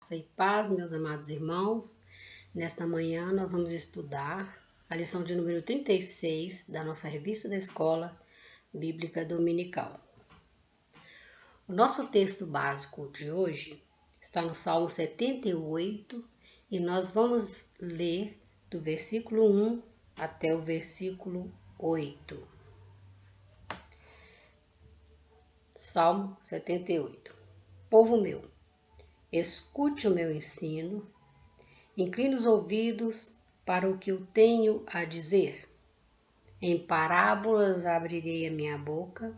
Graça e paz, meus amados irmãos. Nesta manhã nós vamos estudar a lição de número 36 da nossa revista da Escola Bíblica Dominical. O nosso texto básico de hoje está no Salmo 78 e nós vamos ler do versículo 1 até o versículo 8. Salmo 78. Povo meu, escute o meu ensino, incline os ouvidos para o que eu tenho a dizer. Em parábolas abrirei a minha boca,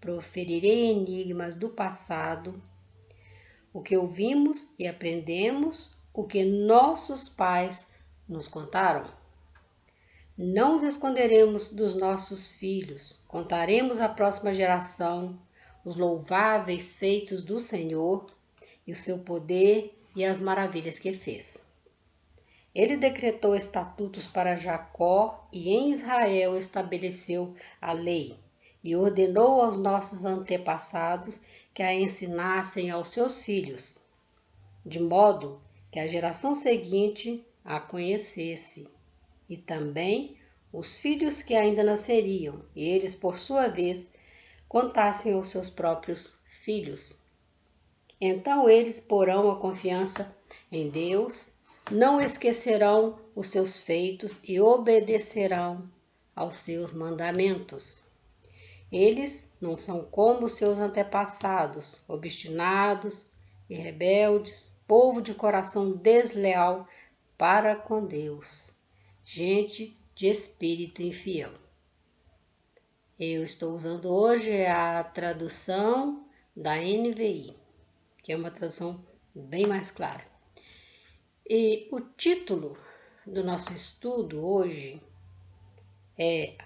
proferirei enigmas do passado, o que ouvimos e aprendemos, o que nossos pais nos contaram. Não os esconderemos dos nossos filhos, contaremos à próxima geração os louváveis feitos do Senhor e o seu poder e as maravilhas que fez. Ele decretou estatutos para Jacó e em Israel estabeleceu a lei e ordenou aos nossos antepassados que a ensinassem aos seus filhos, de modo que a geração seguinte a conhecesse, e também os filhos que ainda nasceriam, e eles, por sua vez, contassem aos seus próprios filhos. Então eles porão a confiança em Deus, não esquecerão os seus feitos e obedecerão aos seus mandamentos. Eles não são como seus antepassados, obstinados e rebeldes, povo de coração desleal para com Deus, gente de espírito infiel. Eu estou usando hoje a tradução da NVI, que é uma tradução bem mais clara. E o título do nosso estudo hoje é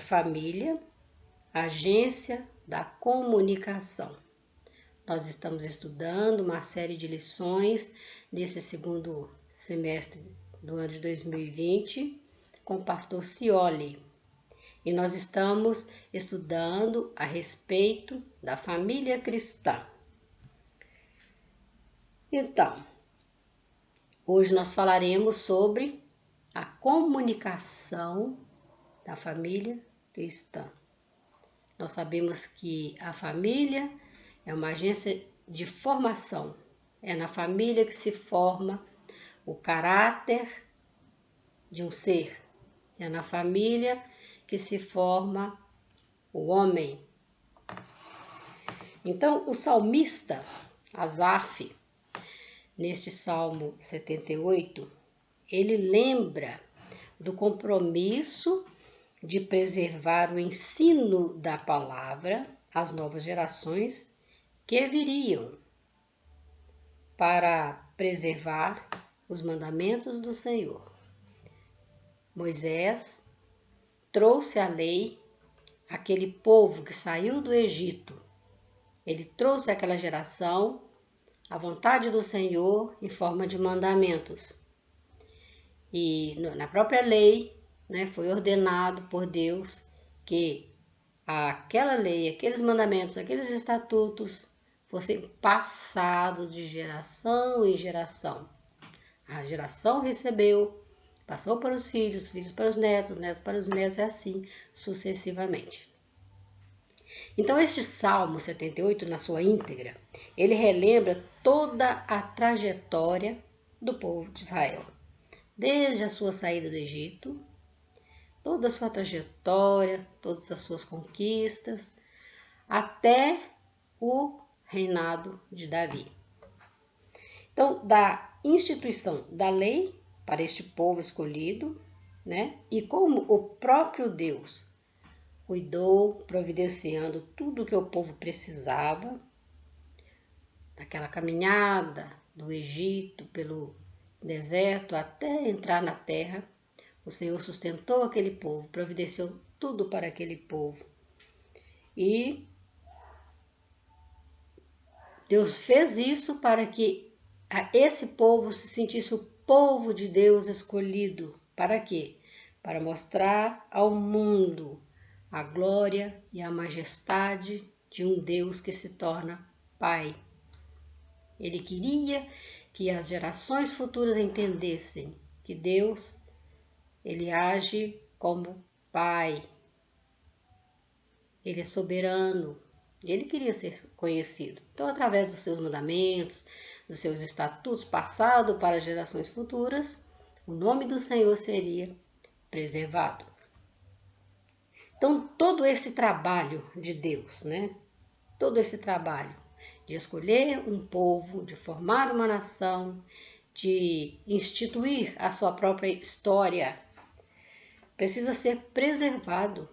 Família, Agência da Comunicação. Nós estamos estudando uma série de lições nesse segundo semestre do ano de 2020 com o pastor Cioli. E nós estamos estudando a respeito da família cristã. Então, hoje nós falaremos sobre a comunicação da família cristã. Nós sabemos que a família é uma agência de formação. É na família que se forma o caráter de um ser. É na família que se forma o homem. Então, o salmista Asaf, neste Salmo 78, ele lembra do compromisso de preservar o ensino da palavra às novas gerações que viriam para preservar os mandamentos do Senhor. Moisés trouxe a lei àquele povo que saiu do Egito. Ele trouxe àquela geração a vontade do Senhor em forma de mandamentos. E na própria lei, foi ordenado por Deus que aquela lei, aqueles mandamentos, aqueles estatutos fossem passados de geração em geração. A geração recebeu, passou para os filhos para os netos para os netos e assim sucessivamente. Então, este Salmo 78, na sua íntegra, ele relembra toda a trajetória do povo de Israel. Desde a sua saída do Egito, toda a sua trajetória, todas as suas conquistas, até o reinado de Davi. Então, da instituição da lei para este povo escolhido, e como o próprio Deus cuidou, providenciando tudo o que o povo precisava, naquela caminhada do Egito pelo deserto até entrar na terra, o Senhor sustentou aquele povo, providenciou tudo para aquele povo. E Deus fez isso para que esse povo se sentisse o povo de Deus escolhido. Para quê? Para mostrar ao mundo a glória e a majestade de um Deus que se torna Pai. Ele queria que as gerações futuras entendessem que Deus, ele age como Pai. Ele é soberano. Ele queria ser conhecido. Então, através dos seus mandamentos, dos seus estatutos passados para gerações futuras, o nome do Senhor seria preservado. Então, todo esse trabalho de Deus, né? Todo esse trabalho de escolher um povo, de formar uma nação, de instituir a sua própria história, precisa ser preservado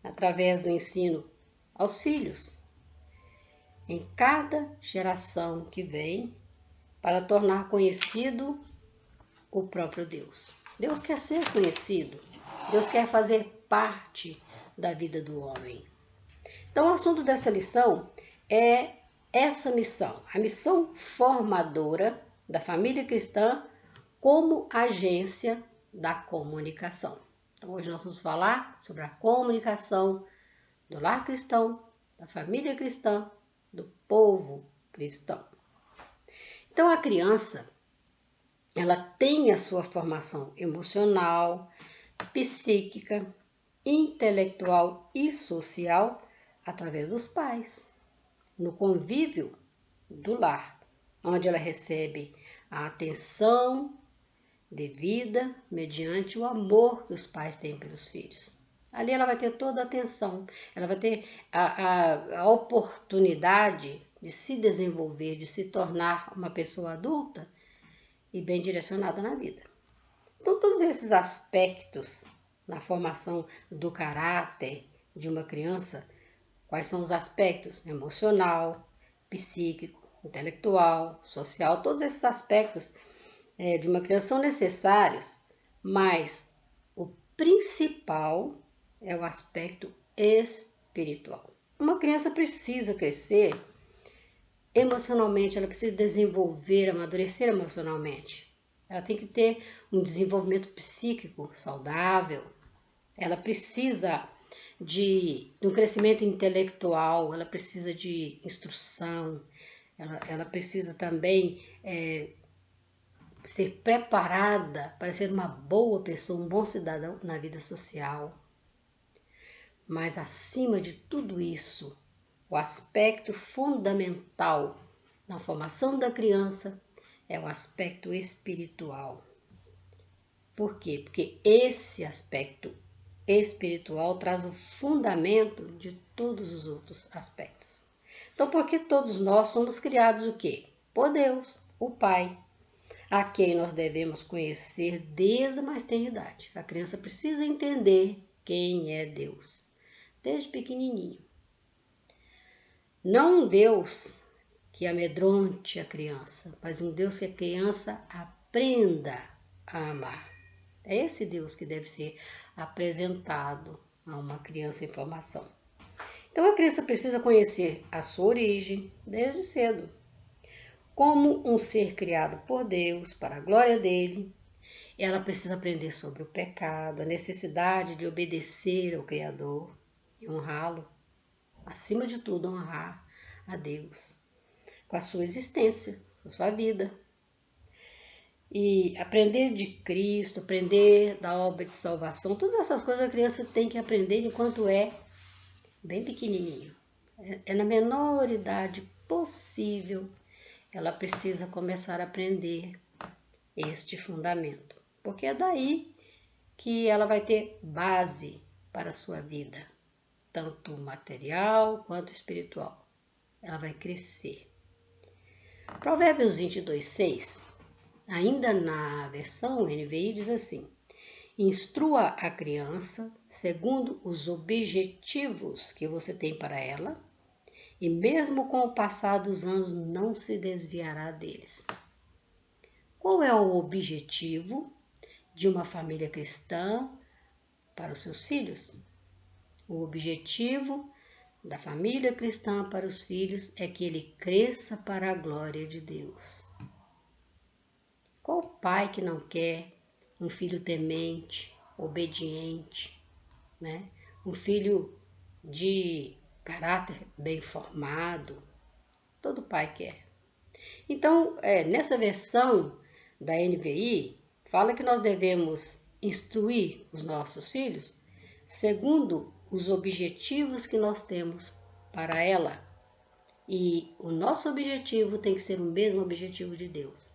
através do ensino aos filhos, em cada geração que vem, para tornar conhecido o próprio Deus. Deus quer ser conhecido, Deus quer fazer parte da vida do homem. Então, o assunto dessa lição é essa missão, a missão formadora da família cristã como agência da comunicação. Então, hoje nós vamos falar sobre a comunicação do lar cristão, da família cristã, do povo cristão. Então, a criança, ela tem a sua formação emocional, psíquica, intelectual e social através dos pais, no convívio do lar, onde ela recebe a atenção devida mediante o amor que os pais têm pelos filhos. Ali ela vai ter toda a atenção, ela vai ter a oportunidade de se desenvolver, de se tornar uma pessoa adulta e bem direcionada na vida. Então, todos esses aspectos na formação do caráter de uma criança, quais são os aspectos emocional, psíquico, intelectual, social, todos esses aspectos de uma criança são necessários, mas o principal é o aspecto espiritual. Uma criança precisa crescer emocionalmente, ela precisa desenvolver, amadurecer emocionalmente. Ela tem que ter um desenvolvimento psíquico saudável. Ela precisa de um crescimento intelectual, ela precisa de instrução, ela precisa também ser preparada para ser uma boa pessoa, um bom cidadão na vida social. Mas acima de tudo isso, o aspecto fundamental na formação da criança é o aspecto espiritual. Por quê? Porque esse aspecto espiritual traz o fundamento de todos os outros aspectos. Então, porque todos nós somos criados o quê? Por Deus, o Pai, a quem nós devemos conhecer desde a mais tenra idade. A criança precisa entender quem é Deus, desde pequenininho. Não um Deus que amedronte a criança, mas um Deus que a criança aprenda a amar. É esse Deus que deve ser apresentado a uma criança em formação. Então a criança precisa conhecer a sua origem desde cedo, como um ser criado por Deus, para a glória dele. Ela precisa aprender sobre o pecado, a necessidade de obedecer ao Criador e honrá-lo. Acima de tudo, honrar a Deus com a sua existência, com a sua vida. E aprender de Cristo, aprender da obra de salvação, todas essas coisas a criança tem que aprender enquanto é bem pequenininho. É na menor idade possível, ela precisa começar a aprender este fundamento. Porque é daí que ela vai ter base para a sua vida, tanto material quanto espiritual. Ela vai crescer. Provérbios 22:6, ainda na versão NVI, diz assim: instrua a criança segundo os objetivos que você tem para ela, e mesmo com o passar dos anos não se desviará deles. Qual é o objetivo de uma família cristã para os seus filhos? O objetivo da família cristã para os filhos é que ele cresça para a glória de Deus. Qual pai que não quer um filho temente, obediente, né? Um filho de caráter bem formado? Todo pai quer. Então, nessa versão da NVI, fala que nós devemos instruir os nossos filhos segundo os objetivos que nós temos para ela. E o nosso objetivo tem que ser o mesmo objetivo de Deus.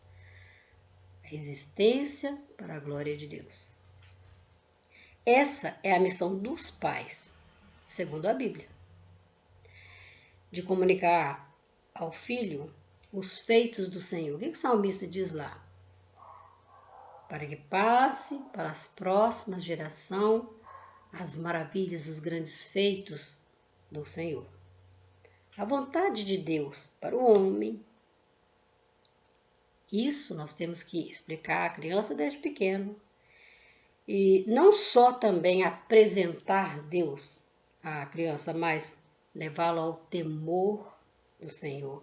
A existência para a glória de Deus. Essa é a missão dos pais, segundo a Bíblia. De comunicar ao filho os feitos do Senhor. O que o salmista diz lá? Para que passe para as próximas gerações as maravilhas, os grandes feitos do Senhor. A vontade de Deus para o homem. Isso nós temos que explicar à criança desde pequeno. E não só também apresentar Deus à criança, mas levá-lo ao temor do Senhor.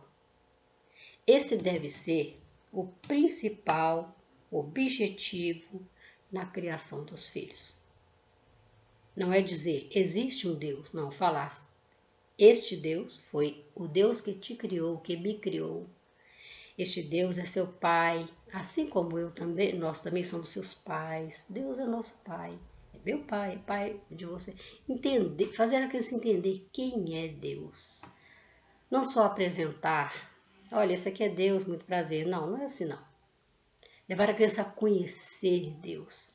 Esse deve ser o principal objetivo na criação dos filhos. Não é dizer, existe um Deus, não, falar, este Deus foi o Deus que te criou, que me criou. Este Deus é seu pai, assim como nós também somos seus pais. Deus é nosso pai, é meu pai, é pai de você. Entender, fazer a criança entender quem é Deus. Não só apresentar, olha, esse aqui é Deus, muito prazer. Não, não é assim não. Levar a criança a conhecer Deus,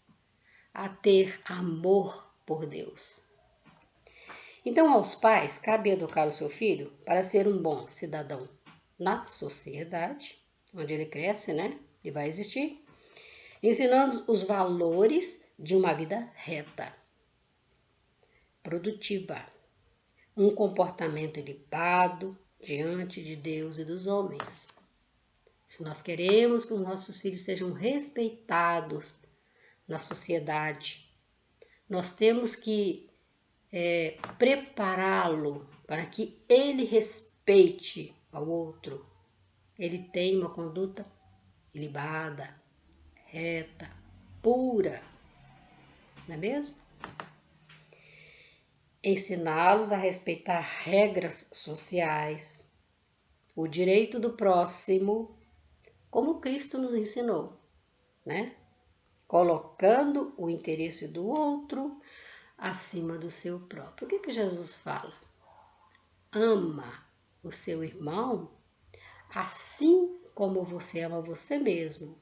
a ter amor por Deus. Então, aos pais, cabe educar o seu filho para ser um bom cidadão na sociedade, onde ele cresce, né? E vai existir, ensinando os valores de uma vida reta, produtiva, um comportamento ilibado diante de Deus e dos homens. Se nós queremos que os nossos filhos sejam respeitados na sociedade, nós temos que prepará-lo para que ele respeite ao outro. Ele tenha uma conduta ilibada, reta, pura, não é mesmo? Ensiná-los a respeitar regras sociais, o direito do próximo, como Cristo nos ensinou, né? Colocando o interesse do outro acima do seu próprio. O que Jesus fala? Ama o seu irmão assim como você ama você mesmo.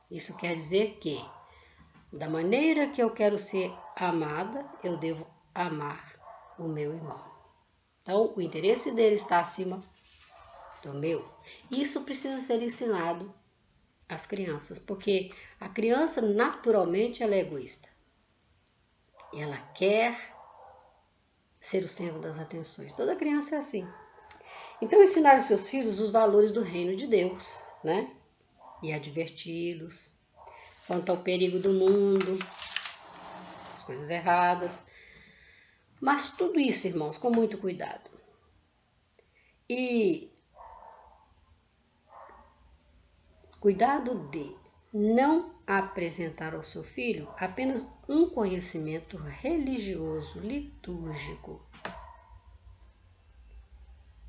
Isso quer dizer que, da maneira que eu quero ser amada, eu devo amar o meu irmão. Então, o interesse dele está acima do meu. Isso precisa ser ensinado às crianças, porque a criança naturalmente ela é egoísta. Ela quer ser o centro das atenções. Toda criança é assim. Então, ensinar aos seus filhos os valores do reino de Deus, né? E adverti-los quanto ao perigo do mundo, as coisas erradas. Mas tudo isso, irmãos, com muito cuidado. E cuidado de não apresentar ao seu filho apenas um conhecimento religioso, litúrgico,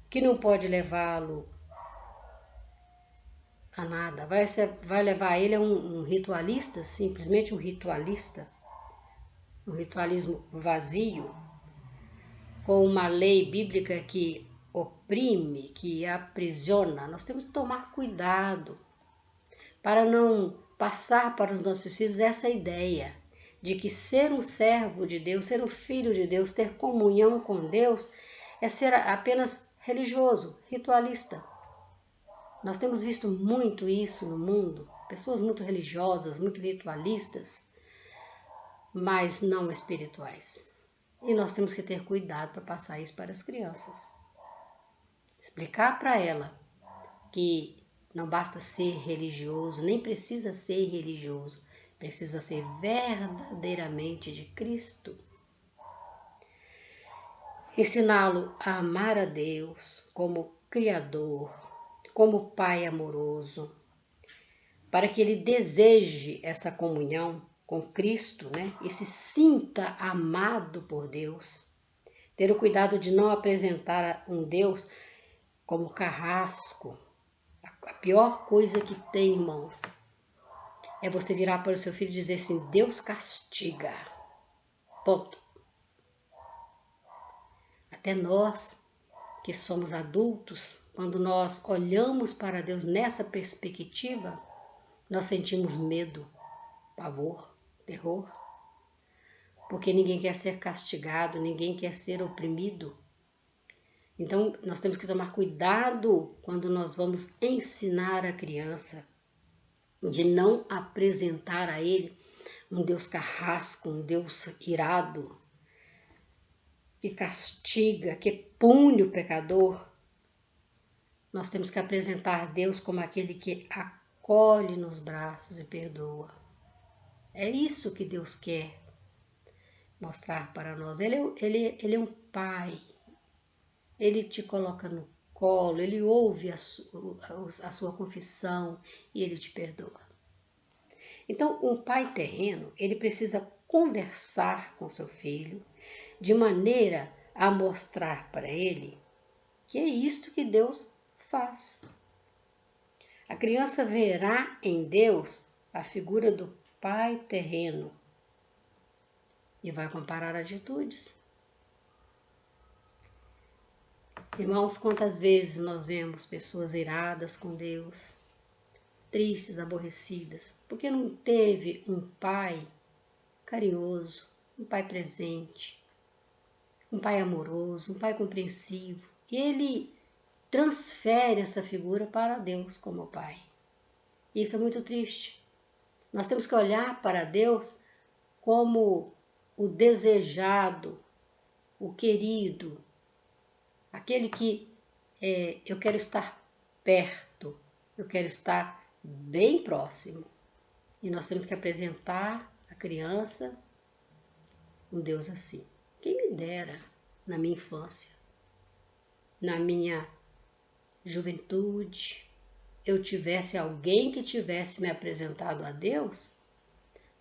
que não pode levá-lo a nada. Vai levar ele a um ritualista, simplesmente um ritualista, um ritualismo vazio, com uma lei bíblica que oprime, que aprisiona. Nós temos que tomar cuidado para não passar para os nossos filhos essa ideia de que ser um servo de Deus, ser um filho de Deus, ter comunhão com Deus, é ser apenas religioso, ritualista. Nós temos visto muito isso no mundo, pessoas muito religiosas, muito ritualistas, mas não espirituais. E nós temos que ter cuidado para passar isso para as crianças. Explicar para ela que não basta ser religioso, nem precisa ser religioso, precisa ser verdadeiramente de Cristo. Ensiná-lo a amar a Deus como Criador, como Pai amoroso, para que ele deseje essa comunhão com Cristo, né? E se sinta amado por Deus. Ter o cuidado de não apresentar um Deus como carrasco, pior coisa que tem, irmãos, é você virar para o seu filho e dizer assim: Deus castiga. Ponto. Até nós, que somos adultos, quando nós olhamos para Deus nessa perspectiva, nós sentimos medo, pavor, terror, porque ninguém quer ser castigado, ninguém quer ser oprimido. Então, nós temos que tomar cuidado quando nós vamos ensinar a criança, de não apresentar a ele um Deus carrasco, um Deus irado, que castiga, que pune o pecador. Nós temos que apresentar Deus como aquele que acolhe nos braços e perdoa. É isso que Deus quer mostrar para nós. Ele é um pai. Ele te coloca no colo, ele ouve a sua confissão e ele te perdoa. Então, um pai terreno, ele precisa conversar com seu filho de maneira a mostrar para ele que é isto que Deus faz. A criança verá em Deus a figura do pai terreno e vai comparar atitudes. Irmãos, quantas vezes nós vemos pessoas iradas com Deus, tristes, aborrecidas, porque não teve um pai carinhoso, um pai presente, um pai amoroso, um pai compreensivo. E ele transfere essa figura para Deus como pai. Isso é muito triste. Nós temos que olhar para Deus como o desejado, o querido, aquele que eu quero estar perto, eu quero estar bem próximo. E nós temos que apresentar à criança um Deus assim. Quem me dera na minha infância, na minha juventude, eu tivesse alguém que tivesse me apresentado a Deus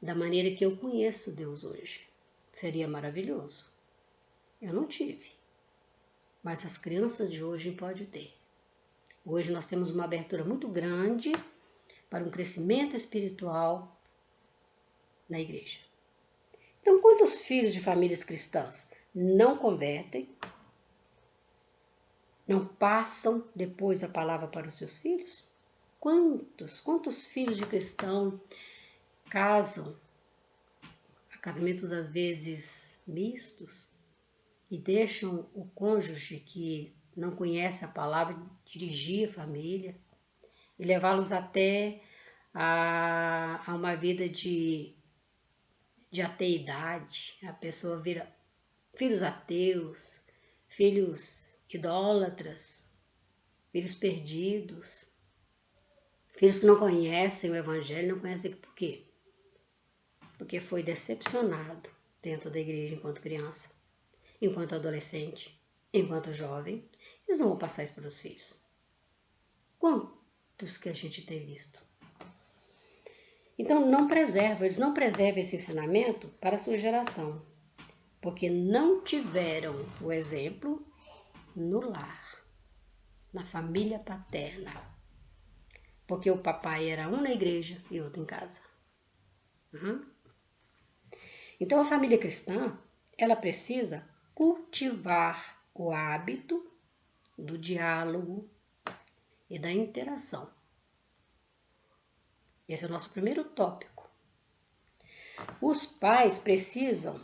da maneira que eu conheço Deus hoje. Seria maravilhoso. Eu não tive. Mas as crianças de hoje podem ter. Hoje nós temos uma abertura muito grande para um crescimento espiritual na igreja. Então, quantos filhos de famílias cristãs não convertem, não passam depois a palavra para os seus filhos? Quantos filhos de cristão casam, casamentos às vezes mistos, e deixam o cônjuge que não conhece a palavra dirigir a família e levá-los até a uma vida de ateidade. A pessoa vira filhos ateus, filhos idólatras, filhos perdidos, filhos que não conhecem o evangelho, não conhecem por quê? Porque foi decepcionado dentro da igreja enquanto criança, enquanto adolescente, enquanto jovem. Eles não vão passar isso para os filhos. Quantos que a gente tem visto? Então, eles não preservam esse ensinamento para a sua geração, porque não tiveram o exemplo no lar, na família paterna, porque o papai era um na igreja e outro em casa. Então, a família cristã, ela precisa cultivar o hábito do diálogo e da interação. Esse é o nosso primeiro tópico. Os pais precisam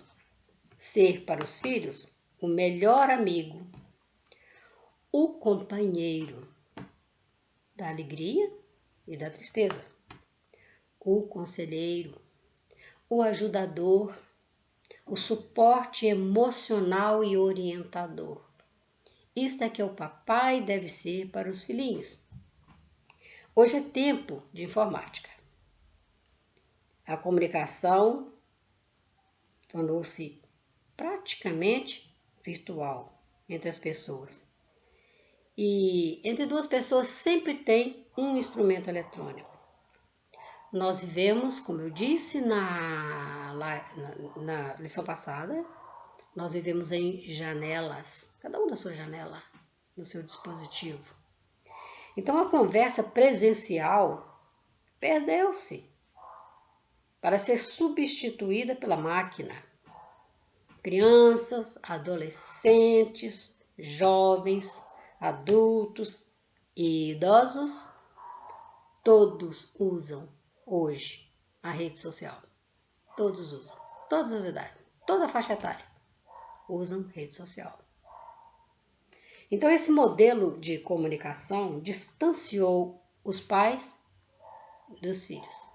ser para os filhos o melhor amigo, o companheiro da alegria e da tristeza, o conselheiro, o ajudador, o suporte emocional e orientador. Isto é que o papai deve ser para os filhinhos. Hoje é tempo de informática. A comunicação tornou-se praticamente virtual entre as pessoas. E entre duas pessoas sempre tem um instrumento eletrônico. Nós vivemos, como eu disse na lição passada, nós vivemos em janelas, cada um na sua janela, no seu dispositivo. Então a conversa presencial perdeu-se para ser substituída pela máquina. Crianças, adolescentes, jovens, adultos e idosos, todos usam hoje a rede social. Todos usam, todas as idades, toda a faixa etária usam rede social. Então esse modelo de comunicação distanciou os pais dos filhos.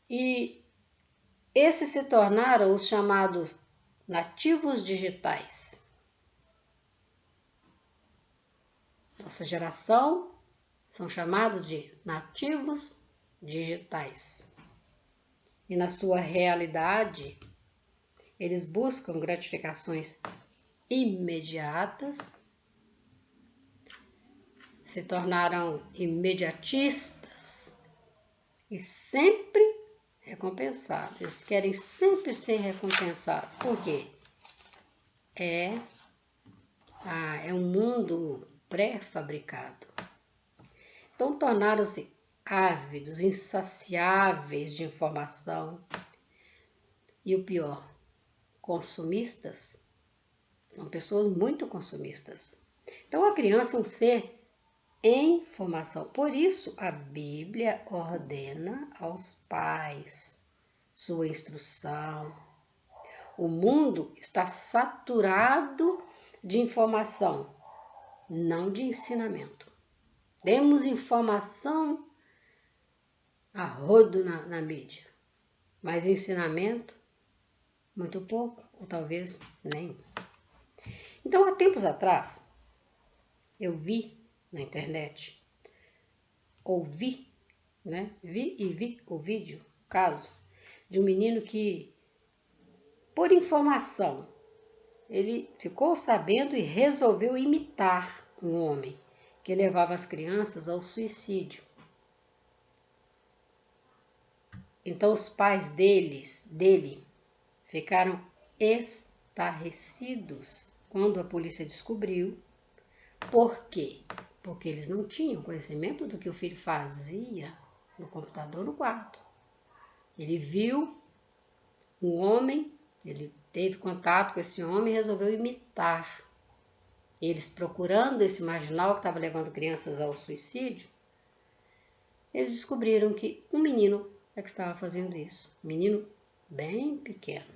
E esses se tornaram os chamados nativos digitais. Nossa geração são chamados de nativos digitais. E na sua realidade, eles buscam gratificações imediatas, se tornaram imediatistas e sempre recompensados. Eles querem sempre ser recompensados. Por quê? É um mundo pré-fabricado. Então tornaram-se ávidos, insaciáveis de informação. E o pior, consumistas. São pessoas muito consumistas. Então a criança é um ser em formação. Por isso a Bíblia ordena aos pais sua instrução. O mundo está saturado de informação, não de ensinamento. Temos informação a rodo na mídia, mas ensinamento, muito pouco, ou talvez nenhum. Então, há tempos atrás, eu vi na internet, ouvi, vi o vídeo, caso, de um menino que, por informação, ele ficou sabendo e resolveu imitar um homem que levava as crianças ao suicídio. Então os pais dele ficaram estarrecidos quando a polícia descobriu. Por quê? Porque eles não tinham conhecimento do que o filho fazia no computador no quarto. Ele viu um homem, ele teve contato com esse homem e resolveu imitar. Eles procurando esse marginal que estava levando crianças ao suicídio, eles descobriram que um menino é que estava fazendo isso. Um menino bem pequeno.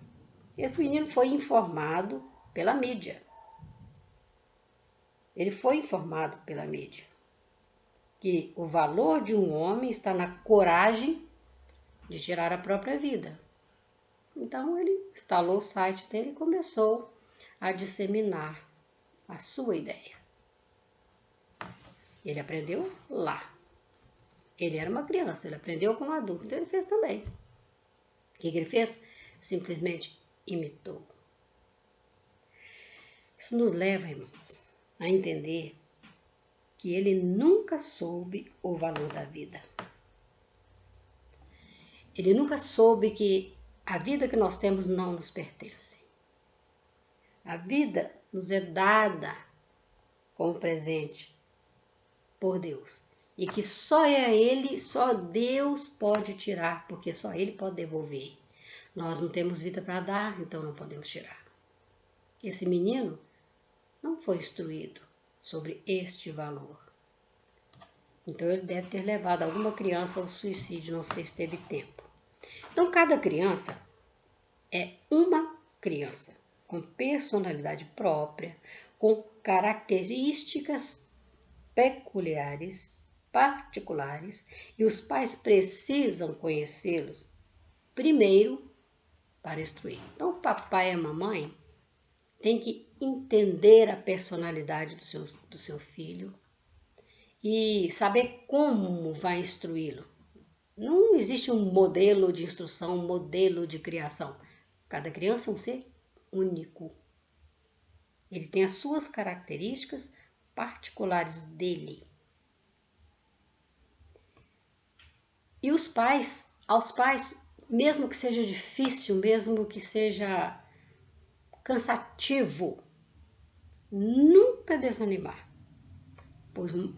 Esse menino foi informado pela mídia. Ele foi informado pela mídia que o valor de um homem está na coragem de tirar a própria vida. Então ele instalou o site dele e começou a disseminar a sua ideia. Ele aprendeu lá. Ele era uma criança, ele aprendeu como adulto, então ele fez também. O que ele fez? Simplesmente imitou. Isso nos leva, irmãos, a entender que ele nunca soube o valor da vida. Ele nunca soube que a vida que nós temos não nos pertence. A vida nos é dada como presente por Deus. E que só só Deus pode tirar, porque só Ele pode devolver. Nós não temos vida para dar, então não podemos tirar. Esse menino não foi instruído sobre este valor. Então ele deve ter levado alguma criança ao suicídio, não sei se teve tempo. Então cada criança é uma criança, com personalidade própria, com características peculiares, particulares, e os pais precisam conhecê-los primeiro para instruir. Então o papai e a mamãe têm que entender a personalidade do seu filho e saber como vai instruí-lo. Não existe um modelo de instrução, um modelo de criação. Cada criança é um ser único. Ele tem as suas características particulares dele. E aos pais, mesmo que seja difícil, mesmo que seja cansativo, nunca desanimar.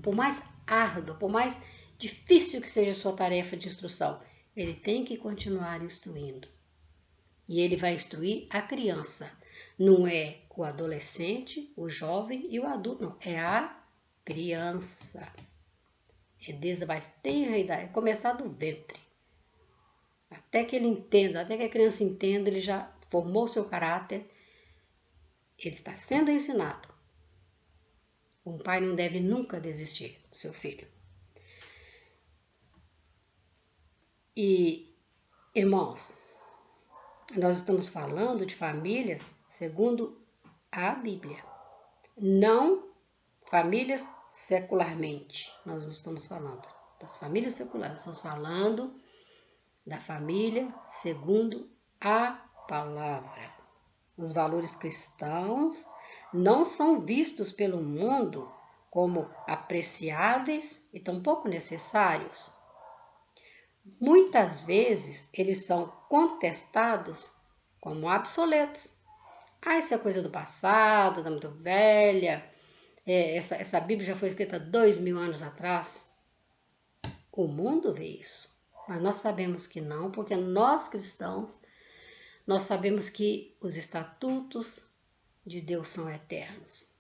por mais árdua, por mais difícil que seja a sua tarefa de instrução, ele tem que continuar instruindo. E ele vai instruir a criança. Não é o adolescente, o jovem e o adulto, não. É a criança. É desde a mais tenra idade, é começar do ventre. Até que ele entenda, até que a criança entenda, ele já formou seu caráter, ele está sendo ensinado. Um pai não deve nunca desistir do seu filho. E, irmãos, nós estamos falando de famílias segundo a Bíblia, não famílias secularmente. Nós não estamos falando das famílias seculares, estamos falando da família segundo a palavra. Os valores cristãos não são vistos pelo mundo como apreciáveis e tampouco necessários. Muitas vezes eles são contestados como obsoletos. Isso é coisa do passado, da muito velha. Essa Bíblia já foi escrita 2000 anos atrás. O mundo vê isso, mas nós sabemos que não, porque nós cristãos, nós sabemos que os estatutos de Deus são eternos.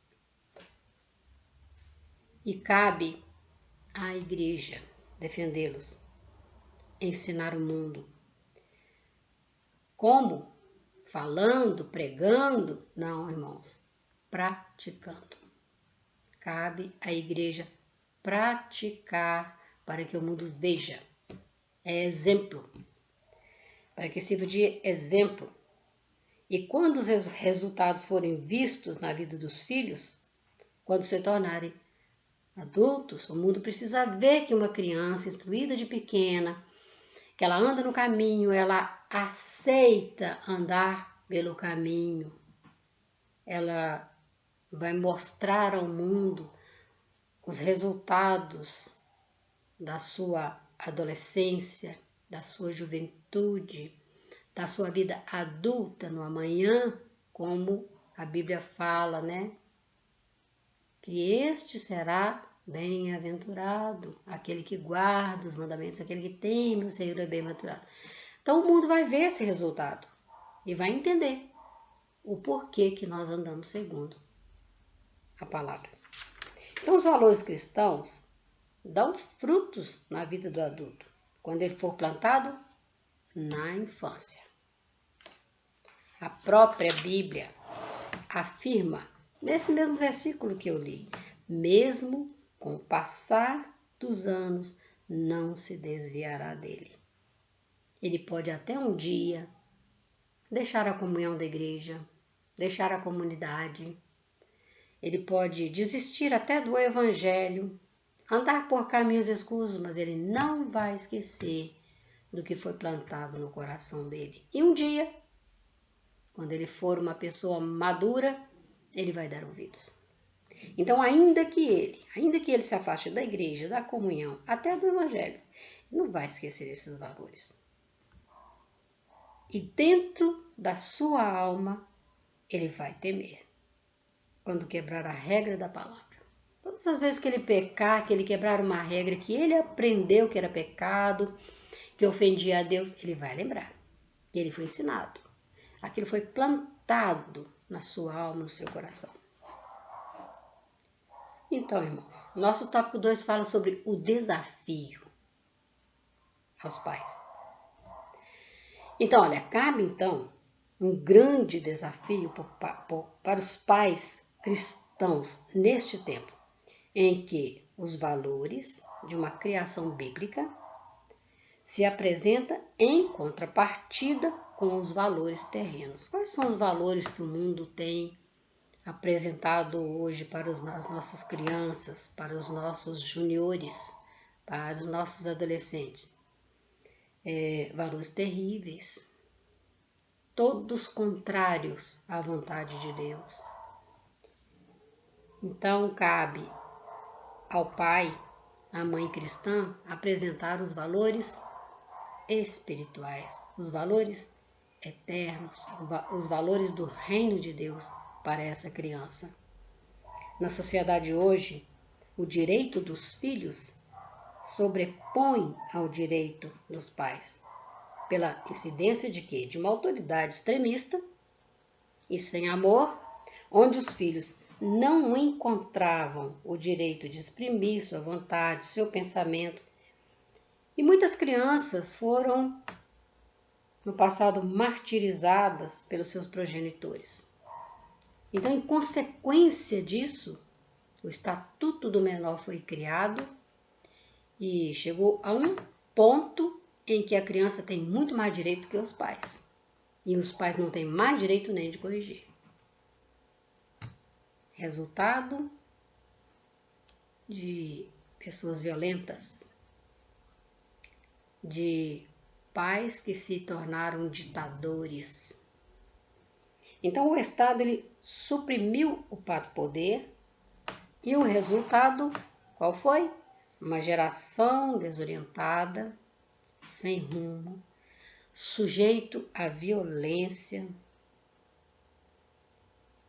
E cabe à igreja defendê-los, ensinar o mundo. Como? Falando, pregando? Não, irmãos, praticando. Cabe à igreja praticar para que o mundo veja. É exemplo. Para que sirva de exemplo. E quando os resultados forem vistos na vida dos filhos, quando se tornarem adultos, o mundo precisa ver que uma criança instruída de pequena, que ela anda no caminho, ela aceita andar pelo caminho. Ela vai mostrar ao mundo os resultados da sua adolescência, da sua juventude, da sua vida adulta no amanhã, como a Bíblia fala, né? Que este será bem-aventurado, aquele que guarda os mandamentos, aquele que teme o Senhor é bem-aventurado. Então o mundo vai ver esse resultado e vai entender o porquê que nós andamos segundo a palavra. Então os valores cristãos dão frutos na vida do adulto, quando ele for plantado na infância. A própria Bíblia afirma, nesse mesmo versículo que eu li, mesmo com o passar dos anos, não se desviará dele. Ele pode até um dia deixar a comunhão da igreja, deixar a comunidade, ele pode desistir até do evangelho, andar por caminhos escusos, mas ele não vai esquecer do que foi plantado no coração dele. E um dia, quando ele for uma pessoa madura, ele vai dar ouvidos. Então, ainda que ele se afaste da igreja, da comunhão, até do evangelho, não vai esquecer esses valores. E dentro da sua alma, ele vai temer quando quebrar a regra da palavra. Todas as vezes que ele pecar, que ele quebrar uma regra que ele aprendeu que era pecado, que ofendia a Deus, ele vai lembrar que ele foi ensinado. Aquilo foi plantado na sua alma, no seu coração. Então, irmãos, nosso tópico 2 fala sobre o desafio aos pais. Então, olha, cabe então um grande desafio para os pais cristãos neste tempo, em que os valores de uma criação bíblica se apresenta em contrapartida com os valores terrenos. Quais são os valores que o mundo tem apresentado hoje para as nossas crianças, para os nossos juniores, para os nossos adolescentes? Valores terríveis, todos contrários à vontade de Deus. Então, cabe ao pai, à mãe cristã, apresentar os valores espirituais, os valores eternos, os valores do reino de Deus para essa criança. Na sociedade hoje, o direito dos filhos sobrepõe ao direito dos pais, pela incidência de quê? De uma autoridade extremista e sem amor, onde os filhos não encontravam o direito de exprimir sua vontade, seu pensamento. E muitas crianças foram, no passado, martirizadas pelos seus progenitores. Então, em consequência disso, o Estatuto do Menor foi criado e chegou a um ponto em que a criança tem muito mais direito que os pais. E os pais não têm mais direito nem de corrigir. Resultado de pessoas violentas, de pais que se tornaram ditadores. Então o Estado ele suprimiu o poder e o resultado qual foi? Uma geração desorientada, sem rumo, sujeito à violência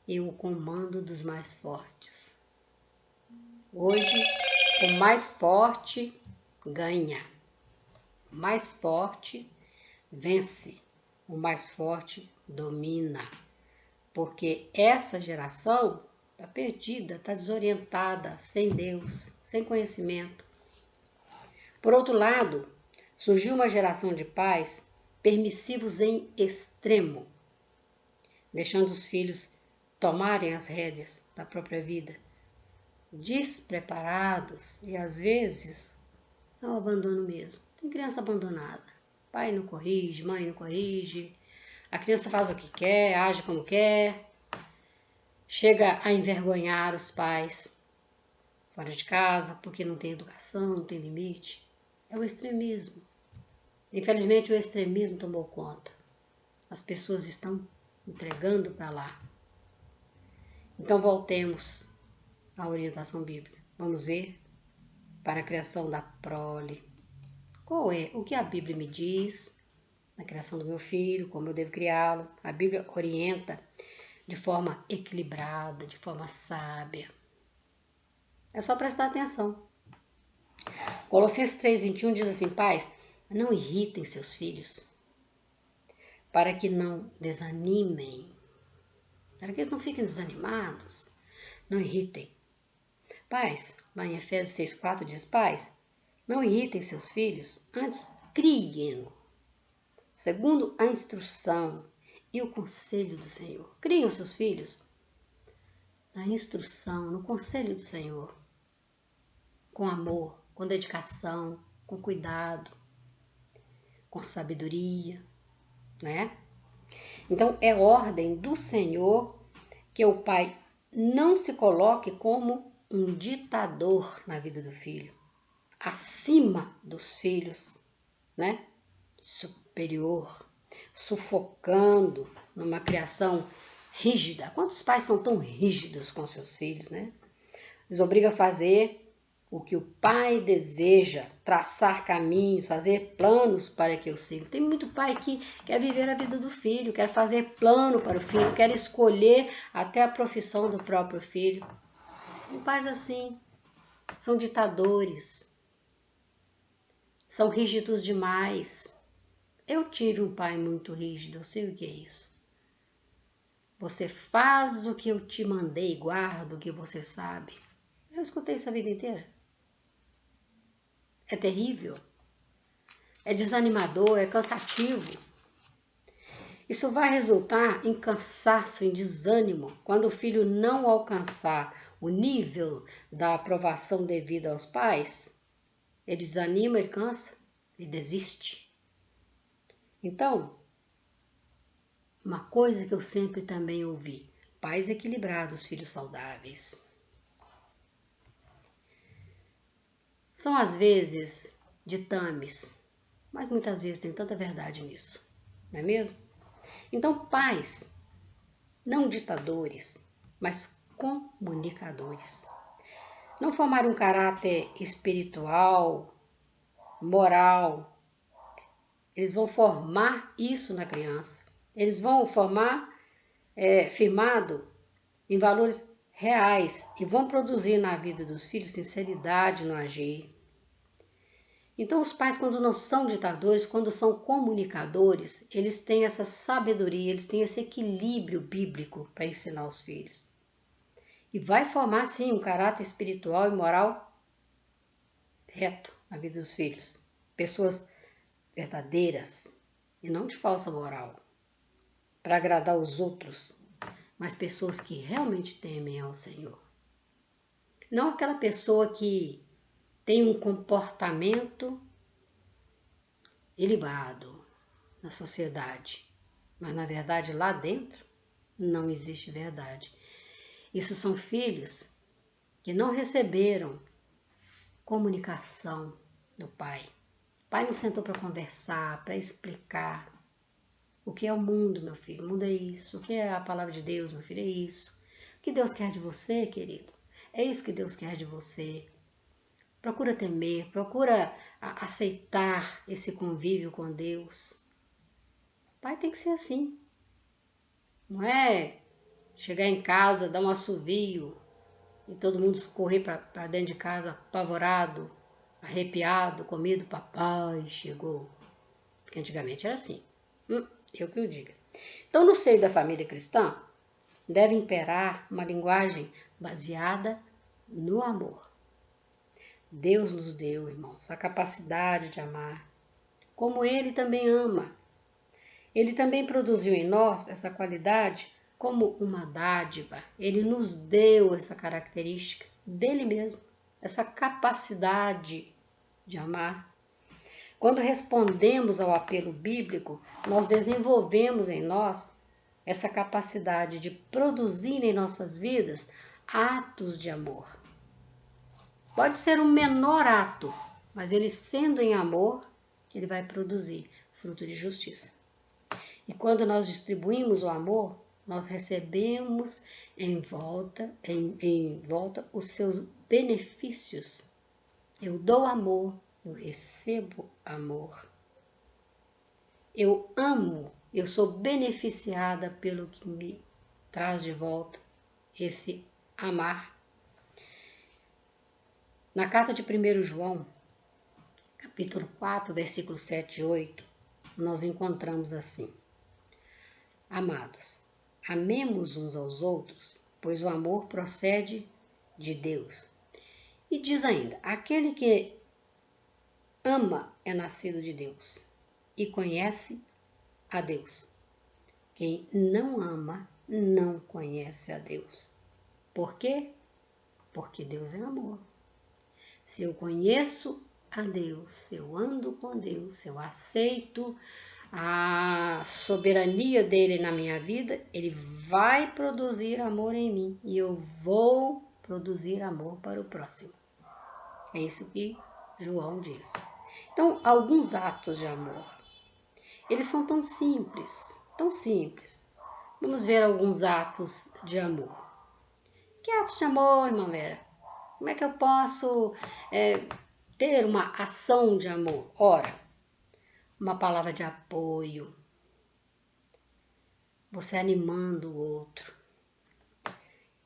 e o comando dos mais fortes. Hoje, o mais forte ganha, o mais forte vence, o mais forte domina, porque essa geração está perdida, está desorientada, sem Deus, sem conhecimento. Por outro lado, surgiu uma geração de pais permissivos em extremo, deixando os filhos tomarem as rédeas da própria vida, despreparados e às vezes ao abandono mesmo. Tem criança abandonada, pai não corrige, mãe não corrige, a criança faz o que quer, age como quer, chega a envergonhar os pais fora de casa porque não tem educação, não tem limite. É o extremismo. Infelizmente o extremismo tomou conta. As pessoas estão entregando para lá. Então voltemos à orientação bíblica. Vamos ver para a criação da prole. Qual é o que a Bíblia me diz na criação do meu filho, como eu devo criá-lo? A Bíblia orienta de forma equilibrada, de forma sábia. É só prestar atenção. Colossenses 3:21 diz assim: pais, não irritem seus filhos, para que não desanimem, para que eles não fiquem desanimados, não irritem. Pais, lá em Efésios 6:4 diz: pais, não irritem seus filhos, antes criem-no, segundo a instrução e o conselho do Senhor. Criem os seus filhos na instrução, no conselho do Senhor, com amor, com dedicação, com cuidado, com sabedoria, né? Então, é ordem do Senhor que o pai não se coloque como um ditador na vida do filho, acima dos filhos, né? Superior, sufocando numa criação rígida. Quantos pais são tão rígidos com seus filhos, né? Os obriga a fazer o que o pai deseja, traçar caminhos, fazer planos para que eu siga. Tem muito pai que quer viver a vida do filho, quer fazer plano para o filho, quer escolher até a profissão do próprio filho. Tem pais assim, são ditadores, são rígidos demais. Eu tive um pai muito rígido, eu sei o que é isso. Você faz o que eu te mandei, guarda o que você sabe. Eu escutei isso a vida inteira. É terrível, é desanimador, é cansativo. Isso vai resultar em cansaço, em desânimo, quando o filho não alcançar o nível da aprovação devida aos pais. Ele desanima, ele cansa, ele desiste. Então, uma coisa que eu sempre também ouvi: pais equilibrados, filhos saudáveis. São às vezes ditames, mas muitas vezes tem tanta verdade nisso, não é mesmo? Então, pais, não ditadores, mas comunicadores. Não formar um caráter espiritual, moral. Eles vão formar isso na criança. Eles vão formar firmado em valores reais e vão produzir na vida dos filhos sinceridade no agir. Então, os pais, quando não são ditadores, quando são comunicadores, eles têm essa sabedoria, eles têm esse equilíbrio bíblico para ensinar os filhos. E vai formar, sim, um caráter espiritual e moral reto na vida dos filhos. Pessoas verdadeiras e não de falsa moral, para agradar os outros, mas pessoas que realmente temem ao Senhor. Não aquela pessoa que tem um comportamento ilibado na sociedade, mas na verdade lá dentro não existe verdade. Isso são filhos que não receberam comunicação do pai. O pai não sentou para conversar, para explicar o que é o mundo, meu filho. O mundo é isso. O que é a palavra de Deus, meu filho, é isso. O que Deus quer de você, querido? É isso que Deus quer de você. Procura temer, procura aceitar esse convívio com Deus. O pai tem que ser assim. Não é chegar em casa, dar um assovio e todo mundo correr para dentro de casa apavorado, arrepiado, com medo. Papai chegou. Porque antigamente era assim. Eu que o diga. Então, no seio da família cristã, deve imperar uma linguagem baseada no amor. Deus nos deu, irmãos, a capacidade de amar, como Ele também ama. Ele também produziu em nós essa qualidade como uma dádiva. Ele nos deu essa característica dele mesmo, essa capacidade de amar. Quando respondemos ao apelo bíblico, nós desenvolvemos em nós essa capacidade de produzir em nossas vidas atos de amor. Pode ser um menor ato, mas ele sendo em amor, ele vai produzir fruto de justiça. E quando nós distribuímos o amor, nós recebemos em volta os seus benefícios. Eu dou amor, eu recebo amor. Eu amo, eu sou beneficiada pelo que me traz de volta esse amar. Na carta de 1 João, capítulo 4, versículos 7 e 8, nós encontramos assim: Amados, amemos uns aos outros, pois o amor procede de Deus. E diz ainda: aquele que ama é nascido de Deus e conhece a Deus. Quem não ama não conhece a Deus. Por quê? Porque Deus é amor. Se eu conheço a Deus, se eu ando com Deus, se eu aceito a soberania dele na minha vida, ele vai produzir amor em mim e eu vou produzir amor para o próximo. É isso que João diz. Então, alguns atos de amor, eles são tão simples, tão simples. Vamos ver alguns atos de amor. Que atos de amor, irmã Vera? Como é que eu posso ter uma ação de amor? Ora, uma palavra de apoio, você animando o outro,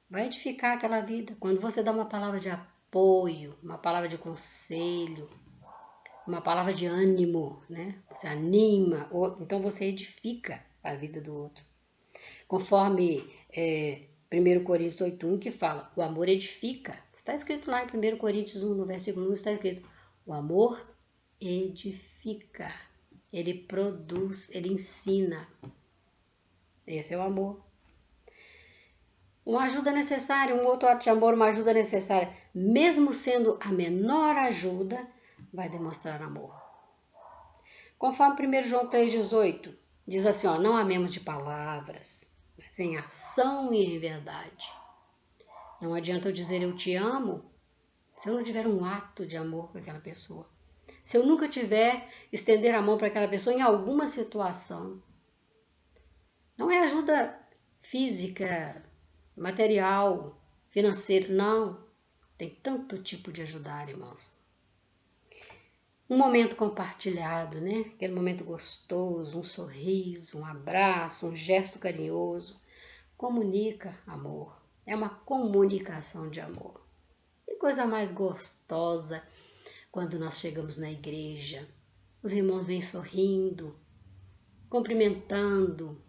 vai edificar aquela vida. Quando você dá uma palavra de apoio, uma palavra de conselho, uma palavra de ânimo, né? Você anima, então você edifica a vida do outro. Conforme 1 Coríntios 8:1 que fala, o amor edifica. Está escrito lá em 1 Coríntios 1, no versículo 1, está escrito, o amor edifica. Ele produz, ele ensina. Esse é o amor. Uma ajuda necessária, um outro ato de amor, uma ajuda necessária, mesmo sendo a menor ajuda, vai demonstrar amor. Conforme 1 João 3,18, diz assim, não amemos de palavras, mas em ação e em verdade. Não adianta eu dizer eu te amo, se eu não tiver um ato de amor com aquela pessoa. Se eu nunca tiver estender a mão para aquela pessoa em alguma situação. Não é ajuda física, material, financeira, não. Tem tanto tipo de ajudar, irmãos. Um momento compartilhado, né? Aquele momento gostoso, um sorriso, um abraço, um gesto carinhoso. Comunica amor. É uma comunicação de amor. Que coisa mais gostosa quando nós chegamos na igreja. Os irmãos vêm sorrindo, cumprimentando,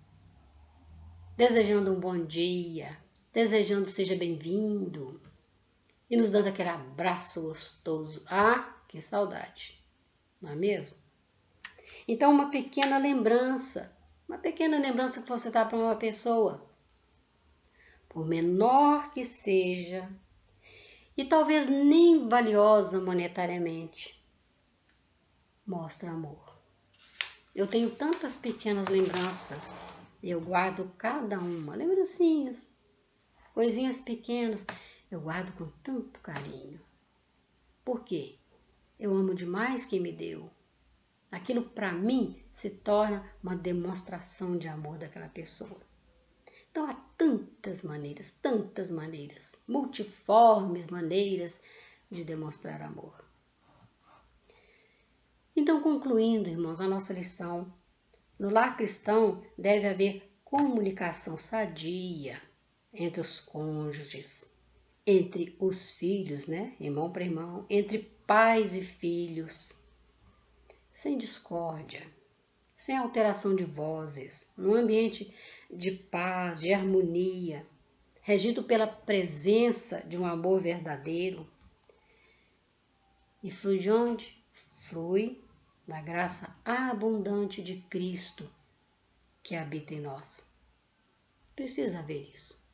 desejando um bom dia, desejando seja bem-vindo e nos dando aquele abraço gostoso. Ah, que saudade, não é mesmo? Então, uma pequena lembrança que você dá para uma pessoa, por menor que seja, e talvez nem valiosa monetariamente, mostra amor. Eu tenho tantas pequenas lembranças, eu guardo cada uma, lembrancinhas, coisinhas pequenas, eu guardo com tanto carinho. Por quê? Eu amo demais quem me deu. Aquilo para mim se torna uma demonstração de amor daquela pessoa. Então há tantas maneiras, multiformes maneiras de demonstrar amor. Então, concluindo, irmãos, a nossa lição, no lar cristão deve haver comunicação sadia entre os cônjuges, entre os filhos, né, irmão para irmão, entre pais e filhos, sem discórdia, sem alteração de vozes, num ambiente de paz, de harmonia, regido pela presença de um amor verdadeiro. E flui de onde? Flui da graça abundante de Cristo que habita em nós. Precisa haver isso.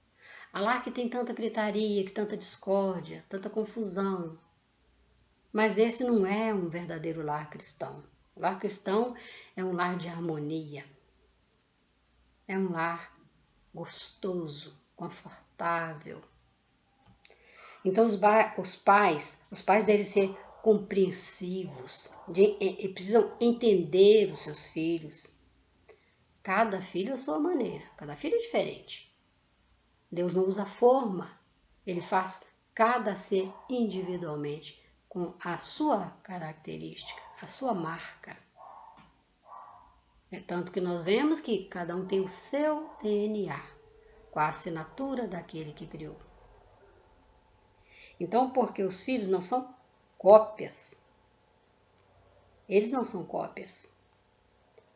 Há lar que tem tanta gritaria, que tanta discórdia, tanta confusão. Mas esse não é um verdadeiro lar cristão. O lar cristão é um lar de harmonia. É um lar gostoso, confortável. Então os pais devem ser compreensivos, precisam entender os seus filhos. Cada filho à sua maneira, cada filho é diferente. Deus não usa forma, Ele faz cada ser individualmente com a sua característica, a sua marca. É tanto que nós vemos que cada um tem o seu DNA, com a assinatura daquele que criou. Então, porque os filhos não são cópias, eles não são cópias,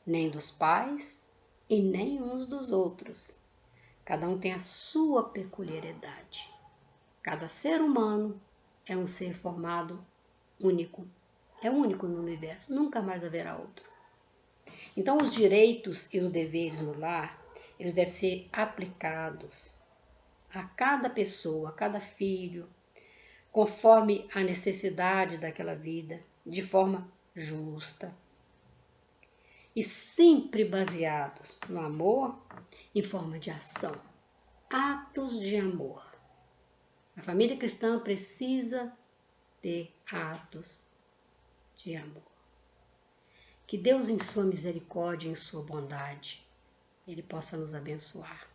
nem dos pais e nem uns dos outros. Cada um tem a sua peculiaridade. Cada ser humano é um ser formado único. É único no universo, nunca mais haverá outro. Então, os direitos e os deveres no lar, eles devem ser aplicados a cada pessoa, a cada filho, conforme a necessidade daquela vida, de forma justa. E sempre baseados no amor em forma de ação. Atos de amor. A família cristã precisa ter atos de amor. Que Deus, em sua misericórdia, em sua bondade, Ele possa nos abençoar.